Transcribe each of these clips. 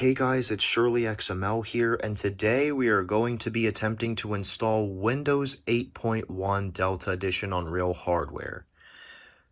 Hey guys, it's Shirley-XML here, and today we are going to be attempting to install Windows 8.1 Delta Edition on real hardware.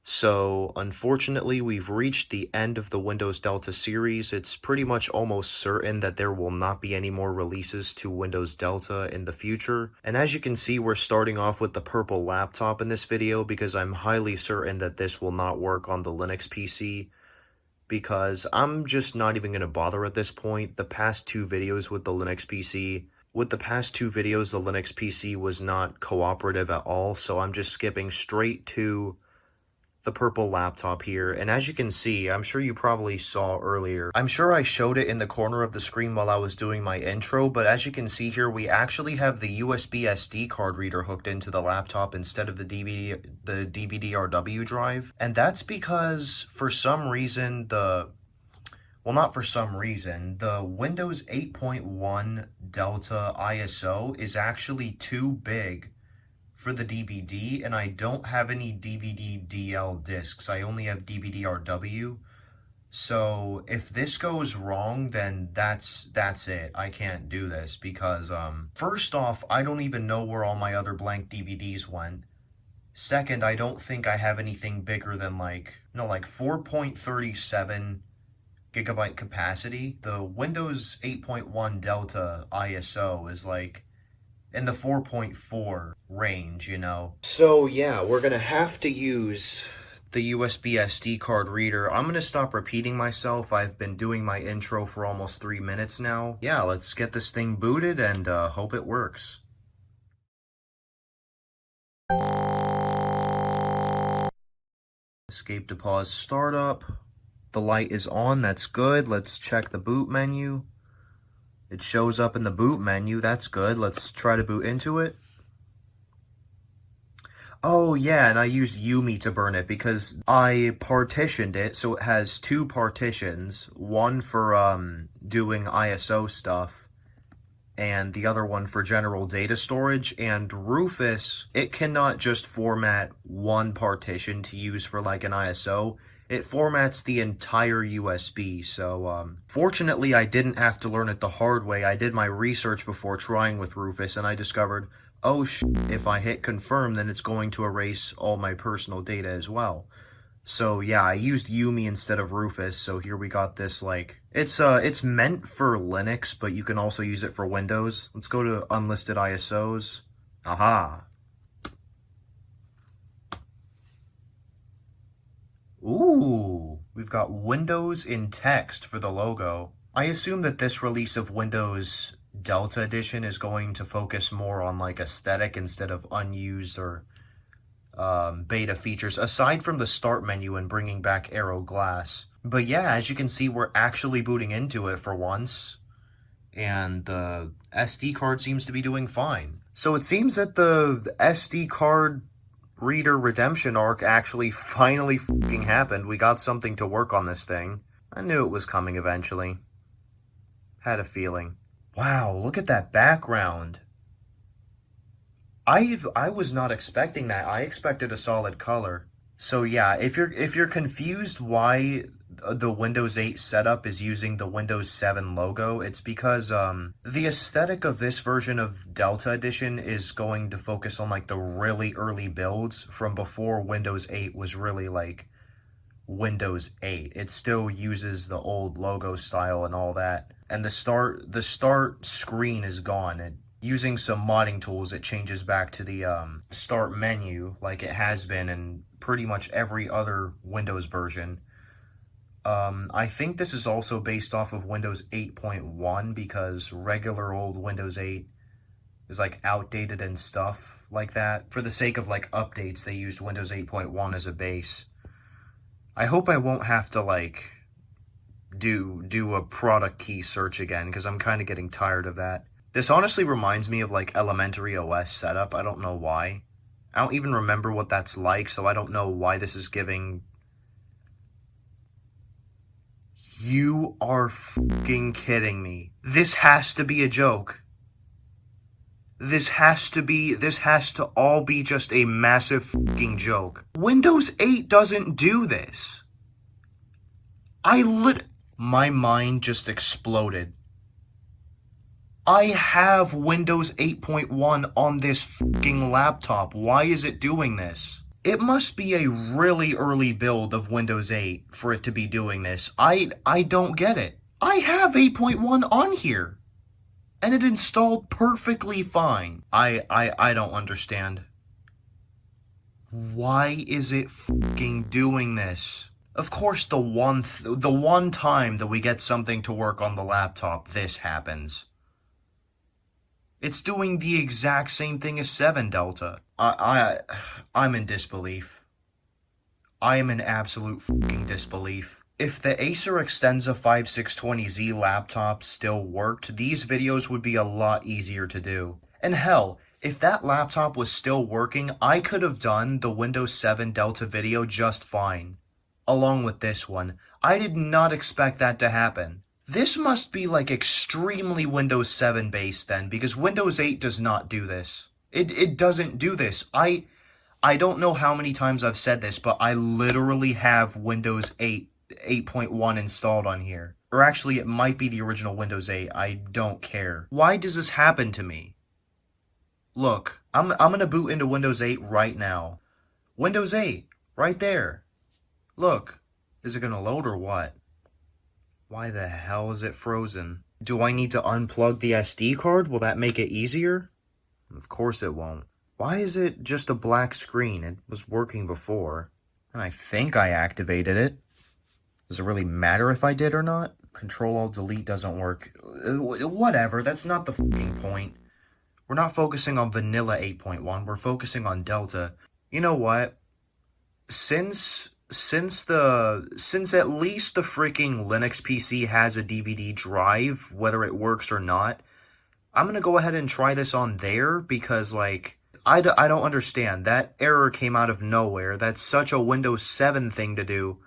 So, unfortunately, we've reached the end of the Windows Delta series. It's pretty much almost certain that there will not be any more releases to Windows Delta in the future. And as you can see, we're starting off with the purple laptop in this video because I'm highly certain that this will not work on the Linux PC. Because I'm just not even going to bother at this point. The past two videos with the Linux PC, the Linux PC was not cooperative at all, so I'm just skipping straight to the purple laptop here. And as you can see, I'm sure you probably saw earlier, I'm sure I showed it in the corner of the screen while I was doing my intro, but as you can see here, we actually have the USB SD card reader hooked into the laptop instead of the DVD-RW drive. And that's because for some reason the Windows 8.1 Delta ISO is actually too big for the DVD, and I don't have any DVD DL discs. I only have DVD RW. So if this goes wrong, then that's it. I can't do this because first off, I don't even know where all my other blank DVDs went. Second, I don't think I have anything bigger than like 4.37 gigabyte capacity. The Windows 8.1 Delta ISO is like in the 4.4 range, you know. So yeah, we're gonna have to use the USB SD card reader. I'm gonna stop repeating myself. I've been doing my intro for almost 3 minutes now. Yeah, let's get this thing booted and hope it works. Escape to pause startup. The light is on, that's good. Let's check the boot menu. It shows up in the boot menu, that's good. Let's try to boot into it. Oh yeah, and I used Yumi to burn it because I partitioned it, so it has two partitions. One for doing ISO stuff, and the other one for general data storage. And Rufus, it cannot just format one partition to use for like an ISO. It formats the entire USB, so fortunately I didn't have to learn it the hard way. I did my research before trying with Rufus, and I discovered, oh if I hit confirm, then it's going to erase all my personal data as well. So yeah, I used Yumi instead of Rufus, so here we got this, like, it's meant for Linux, but you can also use it for Windows. Let's go to unlisted ISOs. Aha. Ooh, we've got Windows in text for the logo. I assume that this release of Windows Delta Edition is going to focus more on like aesthetic instead of unused or beta features, aside from the start menu and bringing back Arrow Glass. But yeah, as you can see, we're actually booting into it for once, and the SD card seems to be doing fine. So it seems that the SD card reader redemption arc actually finally fucking happened. We got something to work on this thing. I knew it was coming eventually. Had a feeling. Wow, look at that background. I was not expecting that. I expected a solid color. So yeah, if you're confused why the Windows 8 setup is using the Windows 7 logo, it's because the aesthetic of this version of Delta Edition is going to focus on like the really early builds from before Windows 8 was really like Windows 8. It still uses the old logo style and all that. And the start screen is gone. Using some modding tools, it changes back to the start menu like it has been in pretty much every other Windows version. I think this is also based off of Windows 8.1 because regular old Windows 8 is like outdated and stuff like that. For the sake of like updates, they used Windows 8.1 as a base. I hope I won't have to like do a product key search again because I'm kind of getting tired of that. This honestly reminds me of like elementary OS setup. I don't know why. I don't even remember what that's like, so I don't know why this is giving. You are fucking kidding me. This has to be a joke. This has to all be just a massive fucking joke. Windows 8 doesn't do this. My mind just exploded. I have Windows 8.1 on this fucking laptop. Why is it doing this? It must be a really early build of Windows 8 for it to be doing this. I don't get it. I have 8.1 on here. And it installed perfectly fine. I don't understand. Why is it fucking doing this? Of course, the one time that we get something to work on the laptop, this happens. It's doing the exact same thing as 7 Delta. I'm in disbelief. I am in absolute fucking disbelief. If the Acer Extensa 5620Z laptop still worked, these videos would be a lot easier to do. And hell, if that laptop was still working, I could have done the Windows 7 Delta video just fine. Along with this one. I did not expect that to happen. This must be like extremely Windows 7 based then, because Windows 8 does not do this. It doesn't do this. I don't know how many times I've said this, but I literally have Windows 8.1 installed on here. Or actually, it might be the original Windows 8. I don't care. Why does this happen to me? Look, I'm gonna boot into Windows 8 right now. Windows 8, right there. Look, is it gonna load or what? Why the hell is it frozen? Do I need to unplug the SD card? Will that make it easier? Of course it won't. Why is it just a black screen? It was working before. And I think I activated it. Does it really matter if I did or not? Control-Alt-Delete doesn't work. Whatever, that's not the fucking point. We're not focusing on vanilla 8.1, we're focusing on Delta. You know what? Since at least the freaking Linux PC has a DVD drive, whether it works or not, I'm gonna go ahead and try this on there, because, like, I don't understand. That error came out of nowhere. That's such a Windows 7 thing to do.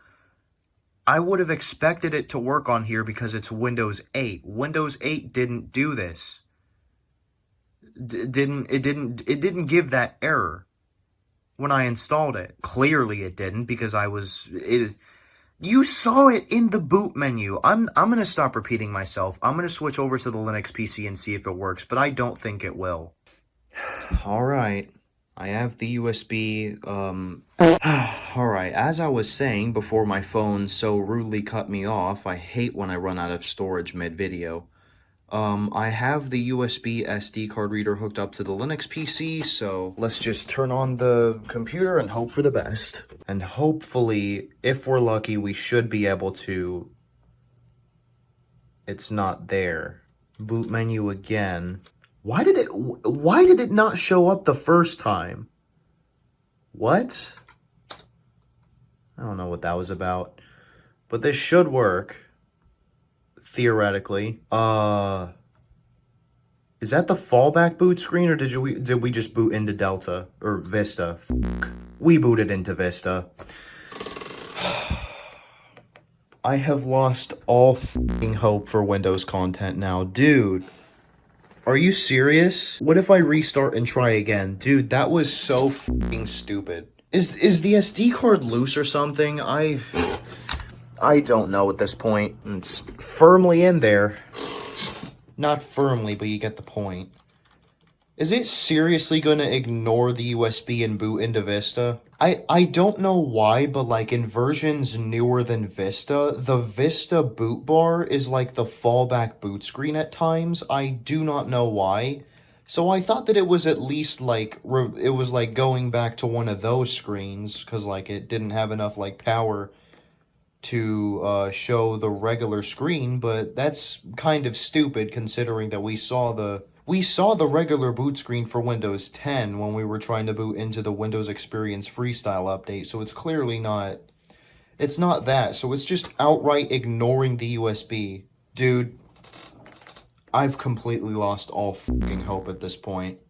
I would have expected it to work on here because it's Windows 8. Windows 8 didn't do this. It didn't give that error when I installed it. Clearly it didn't, because you saw it in the boot menu. I'm going to stop repeating myself. I'm going to switch over to the Linux PC and see if it works, but I don't think it will. Alright, I have the USB, alright, as I was saying before my phone so rudely cut me off, I hate when I run out of storage mid-video. I have the USB SD card reader hooked up to the Linux PC, so let's just turn on the computer and hope for the best. And hopefully, if we're lucky, we should be able to... It's not there. Boot menu again. Why did it not show up the first time? What? I don't know what that was about. But this should work. Theoretically. Is that the fallback boot screen, or did we just boot into Delta or Vista? Fuck. We booted into Vista. I have lost all fucking hope for Windows content now, dude. Are you serious? What if I restart and try again? Dude, that was so fucking stupid. Is the SD card loose or something? I don't know at this point. It's firmly in there. Not firmly, but you get the point. Is it seriously going to ignore the USB and boot into Vista? I don't know why, but like in versions newer than Vista, the Vista boot bar is like the fallback boot screen at times. I do not know why. So I thought that it was at least like, it was like going back to one of those screens, because like it didn't have enough like power to show the regular screen, but that's kind of stupid considering that we saw the regular boot screen for Windows 10 when we were trying to boot into the Windows Experience Freestyle update, so it's clearly not... It's not that, so it's just outright ignoring the USB. Dude, I've completely lost all fucking hope at this point.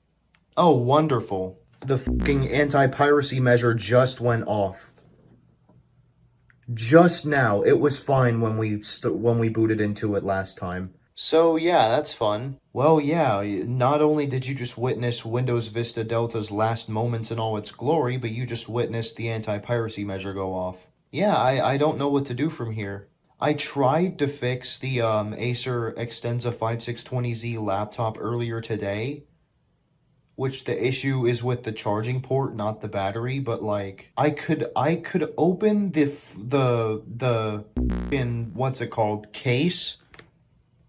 Oh, wonderful. The fucking anti-piracy measure just went off. Just now. It was fine when we booted into it last time. So yeah, that's fun. Well, yeah, not only did you just witness Windows Vista Delta's last moments in all its glory, but you just witnessed the anti-piracy measure go off. Yeah, I don't know what to do from here. I tried to fix the Acer Extensa 5620Z laptop earlier today, which the issue is with the charging port, not the battery, but like I could open the in what's it called, case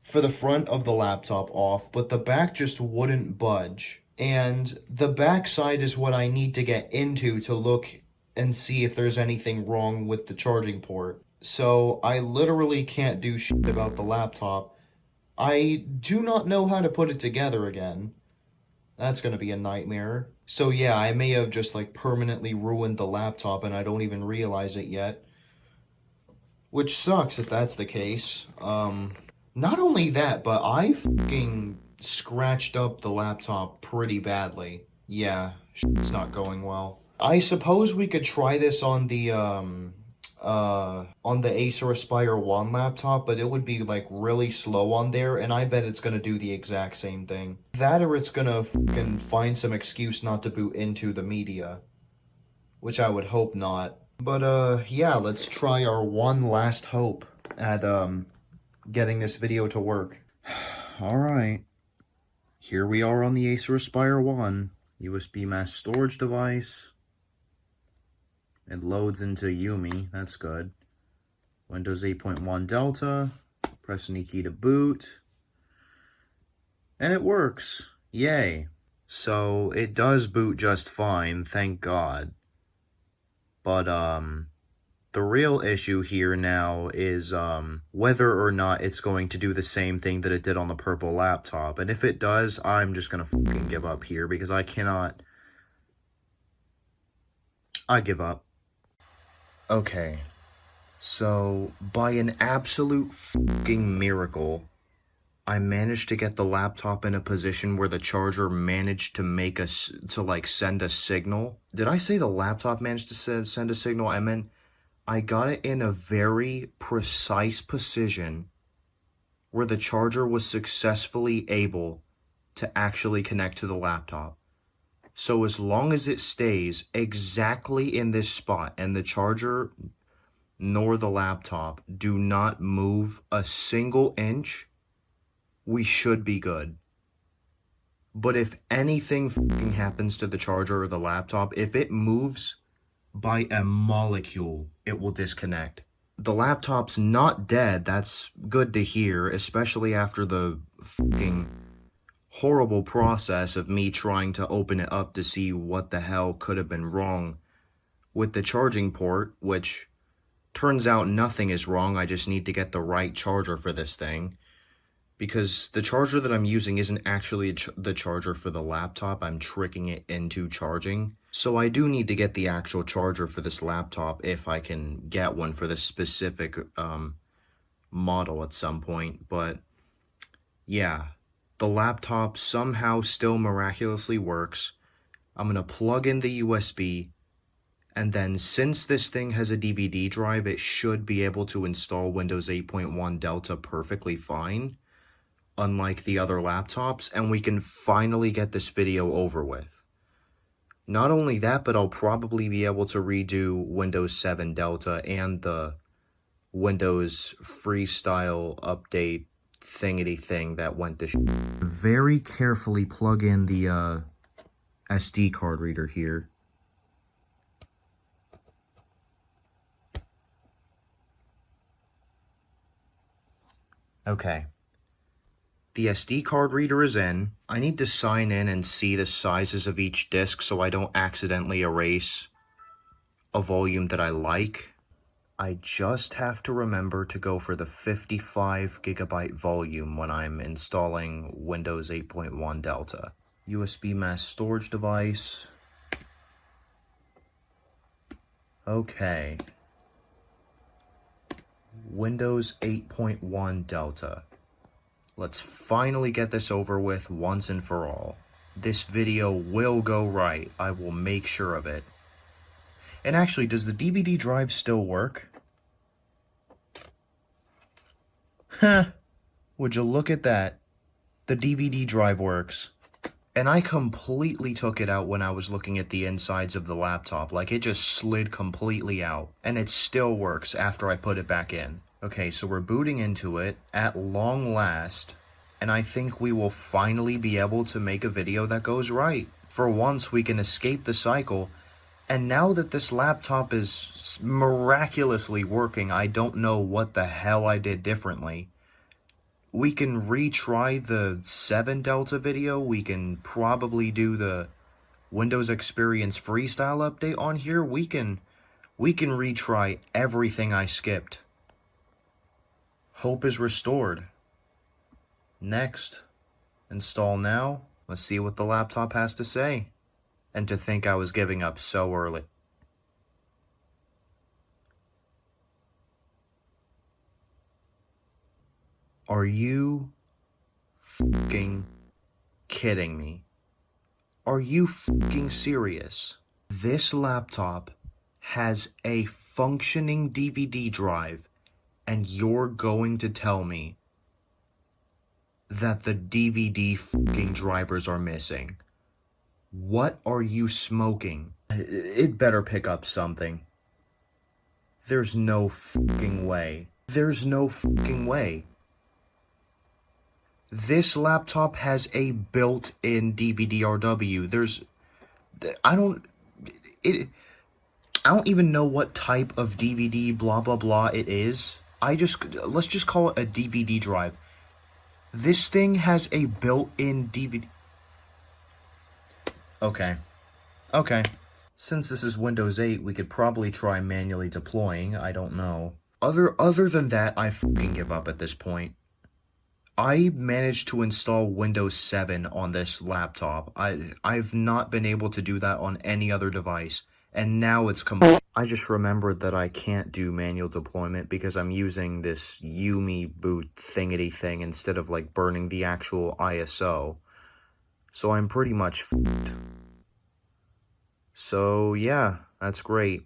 for the front of the laptop off, but the back just wouldn't budge. And the back side is what I need to get into to look and see if there's anything wrong with the charging port. So I literally can't do shit about the laptop. I do not know how to put it together again. That's gonna be a nightmare. So yeah, I may have just like permanently ruined the laptop and I don't even realize it yet. Which sucks if that's the case. Not only that, but I fucking scratched up the laptop pretty badly. Yeah, it's not going well. I suppose we could try this on the Acer Aspire 1 laptop, but it would be like really slow on there, and I bet it's gonna do the exact same thing. That or it's gonna fucking find some excuse not to boot into the media, which I would hope not. But yeah, let's try our one last hope at getting this video to work. Alright, here we are on the Acer Aspire 1, USB mass storage device. It loads into Yumi, that's good. Windows 8.1 Delta, press any key to boot, and it works, yay. So it does boot just fine, thank God. But the real issue here now is whether or not it's going to do the same thing that it did on the purple laptop. And if it does, I'm just gonna fucking give up here because I cannot. I give up. Okay, so by an absolute fucking miracle, I managed to get the laptop in a position where the charger managed to make us to like send a signal. Did I say the laptop managed to send a signal? I meant I got it in a very precise position where the charger was successfully able to actually connect to the laptop. So as long as it stays exactly in this spot and the charger nor the laptop do not move a single inch, we should be good. But if anything fucking happens to the charger or the laptop, if it moves by a molecule, it will disconnect. The laptop's not dead, that's good to hear, especially after the fucking horrible process of me trying to open it up to see what the hell could have been wrong with the charging port, which turns out nothing is wrong. I just need to get the right charger for this thing, because the charger that I'm using isn't actually the charger for the laptop. I'm tricking it into charging. So I do need to get the actual charger for this laptop if I can get one for this specific model at some point. But yeah, the laptop somehow still miraculously works. I'm going to plug in the USB, and then since this thing has a DVD drive, it should be able to install Windows 8.1 Delta perfectly fine, unlike the other laptops, and we can finally get this video over with. Not only that, but I'll probably be able to redo Windows 7 Delta and the Windows Freestyle update thingity thing that went to very carefully plug in the SD card reader here. Okay. The SD card reader is in. I need to sign in and see the sizes of each disk so I don't accidentally erase a volume that I like. I just have to remember to go for the 55 gigabyte volume when I'm installing Windows 8.1 Delta. USB mass storage device. Okay. Windows 8.1 Delta. Let's finally get this over with once and for all. This video will go right. I will make sure of it. And actually, does the DVD drive still work? Huh. Would you look at that? The DVD drive works. And I completely took it out when I was looking at the insides of the laptop. Like, it just slid completely out. And it still works after I put it back in. Okay, so we're booting into it at long last. And I think we will finally be able to make a video that goes right. For once, we can escape the cycle. And now that this laptop is miraculously working, I don't know what the hell I did differently. We can retry the 7 Delta video. We can probably do the Windows Experience Freestyle update on here. We can retry everything I skipped. Hope is restored. Next. Install now. Let's see what the laptop has to say. And to think I was giving up so early. Are you fucking kidding me? Are you fucking serious? This laptop has a functioning DVD drive, and you're going to tell me that the DVD fucking drivers are missing? What are you smoking? It better pick up something. There's no fucking way. There's no fucking way. This laptop has a built-in DVD-RW. I don't even know what type of DVD blah blah blah it is. Let's just call it a DVD drive. This thing has a built-in DVD. Okay. Since this is Windows 8, we could probably try manually deploying. I don't know. Other than that, I fucking give up at this point. I managed to install Windows 7 on this laptop. I've not been able to do that on any other device, and now it's complete. I just remembered that I can't do manual deployment because I'm using this Yumi boot thingity thing instead of like burning the actual ISO. So I'm pretty much f***ed. So yeah, that's great.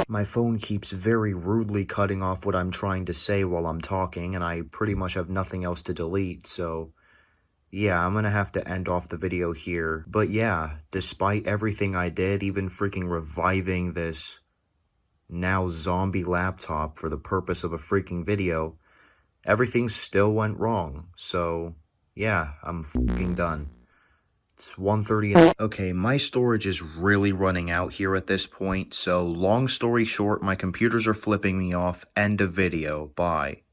My phone keeps very rudely cutting off what I'm trying to say while I'm talking, and I pretty much have nothing else to delete, so yeah, I'm gonna have to end off the video here. But yeah, despite everything I did, even freaking reviving this now zombie laptop for the purpose of a freaking video, everything still went wrong. So yeah, I'm fucking done. It's 1:30. Okay, my storage is really running out here at this point, so long story short, my computers are flipping me off. End of video. Bye.